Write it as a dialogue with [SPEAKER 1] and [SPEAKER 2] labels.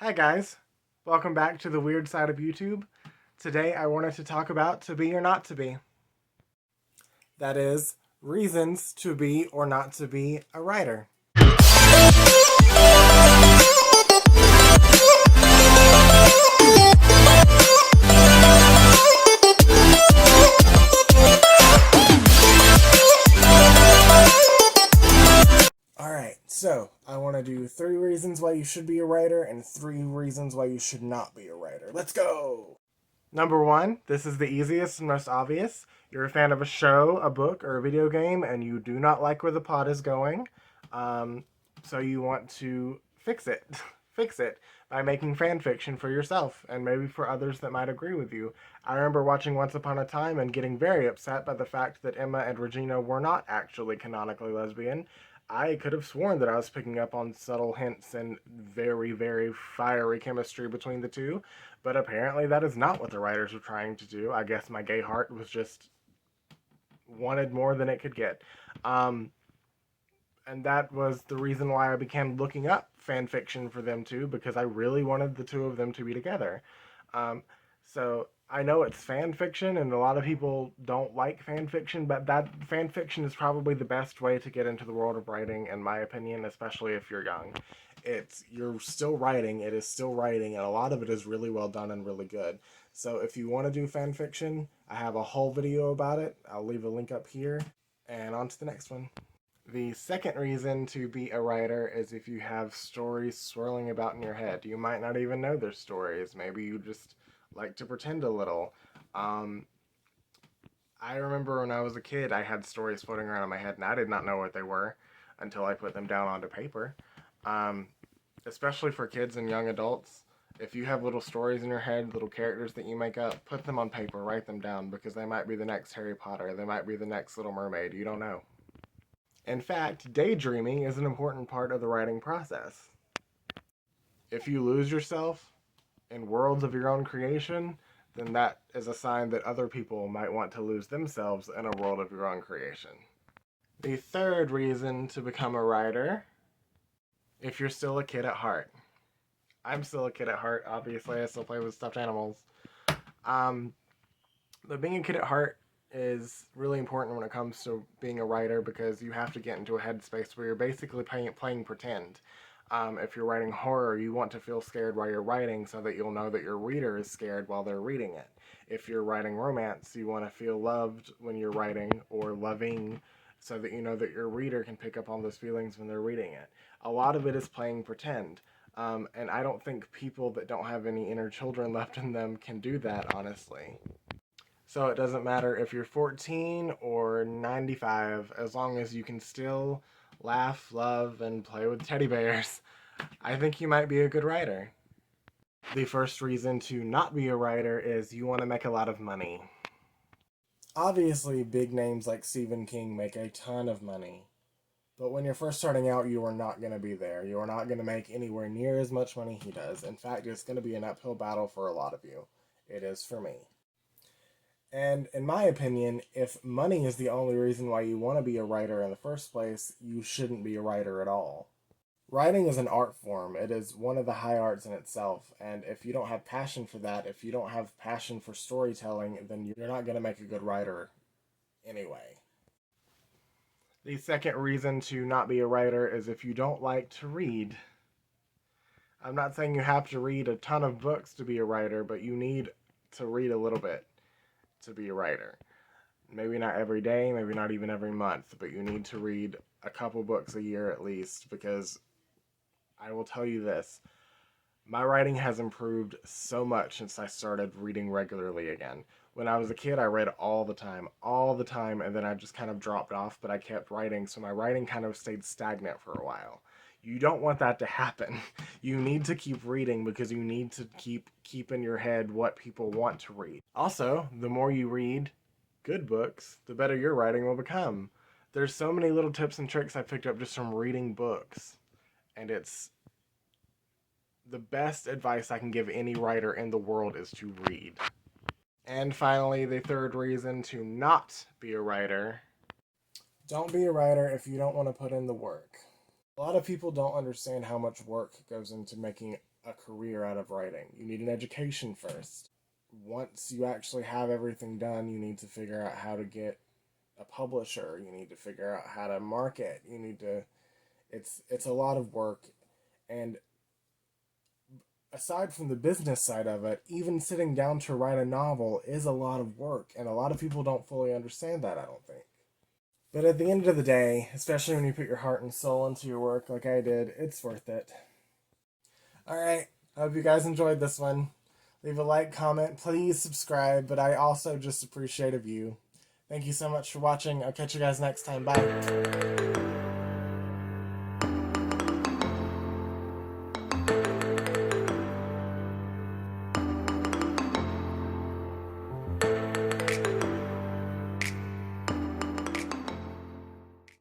[SPEAKER 1] Hi guys, welcome back to the weird side of YouTube. Today I wanted to talk about to be or not to be. That is, reasons to be or not to be a writer. Alright, so I want to do 3 reasons why you should be a writer and 3 reasons why you should not be a writer. Let's go! Number 1, this is the easiest and most obvious. You're a fan of a show, a book, or a video game, and you do not like where the plot is going. So you want to fix it. Fix it by making fan fiction for yourself and maybe for others that might agree with you. I remember watching Once Upon a Time and getting very upset by the fact that Emma and Regina were not actually canonically lesbian. I could have sworn that I was picking up on subtle hints and very, very fiery chemistry between the two, but apparently that is not what the writers were trying to do. I guess my gay heart was just wanted more than it could get. And that was the reason why I began looking up fan fiction for them too, because I really wanted the two of them to be together. So I know it's fan fiction, and a lot of people don't like fan fiction, but that fan fiction is probably the best way to get into the world of writing, in my opinion, especially if you're young. You're still writing, it is still writing, and a lot of it is really well done and really good. So if you want to do fan fiction, I have a whole video about it. I'll leave a link up here, and on to the next one. The second reason to be a writer is if you have stories swirling about in your head. You might not even know they're stories. Maybe you just like to pretend a little. I remember when I was a kid, I had stories floating around in my head, and I did not know what they were until I put them down onto paper. Um, Especially for kids and young adults, if you have little stories in your head, little characters that you make up, put them on paper, write them down, because they might be the next Harry Potter, they might be the next Little Mermaid, you don't know. In fact, daydreaming is an important part of the writing process. If you lose yourself in worlds of your own creation, then that is a sign that other people might want to lose themselves in a world of your own creation. The third reason to become a writer, if you're still a kid at heart. I'm still a kid at heart, obviously. I still play with stuffed animals. But being a kid at heart is really important when it comes to being a writer, because you have to get into a headspace where you're basically playing pretend. If you're writing horror, you want to feel scared while you're writing so that you'll know that your reader is scared while they're reading it. If you're writing romance, you want to feel loved when you're writing, or loving, so that you know that your reader can pick up on those feelings when they're reading it. A lot of it is playing pretend. And I don't think people that don't have any inner children left in them can do that, honestly. So it doesn't matter if you're 14 or 95, as long as you can still laugh, love, and play with teddy bears. I think you might be a good writer. The first reason to not be a writer is you want to make a lot of money. Obviously, big names like Stephen King make a ton of money. But when you're first starting out, you are not going to be there. You are not going to make anywhere near as much money he does. In fact, it's going to be an uphill battle for a lot of you. It is for me. And in my opinion, if money is the only reason why you want to be a writer in the first place, you shouldn't be a writer at all. Writing is an art form. It is one of the high arts in itself. And if you don't have passion for that, if you don't have passion for storytelling, then you're not going to make a good writer anyway. The second reason to not be a writer is if you don't like to read. I'm not saying you have to read a ton of books to be a writer, but you need to read a little bit to be a writer. Maybe not every day, maybe not even every month, but you need to read a couple books a year at least, because I will tell you this, my writing has improved so much since I started reading regularly again. When I was a kid, I read all the time, and then I just kind of dropped off, but I kept writing, so my writing kind of stayed stagnant for a while. You don't want that to happen. You need to keep reading, because you need to keep in your head what people want to read. Also, the more you read good books, the better your writing will become. There's so many little tips and tricks I picked up just from reading books, and it's the best advice I can give any writer in the world is to read. And finally, the third reason to not be a writer. Don't be a writer if you don't want to put in the work. A lot of people don't understand how much work goes into making a career out of writing. You need an education first. Once you actually have everything done, you need to figure out how to get a publisher. You need to figure out how to market. You need to it's a lot of work, and aside from the business side of it, even sitting down to write a novel is a lot of work, and a lot of people don't fully understand that, I don't think. But at the end of the day, especially when you put your heart and soul into your work like I did, it's worth it. Alright, I hope you guys enjoyed this one. Leave a like, comment, please subscribe, but I also just appreciate a view. Thank you so much for watching. I'll catch you guys next time. Bye.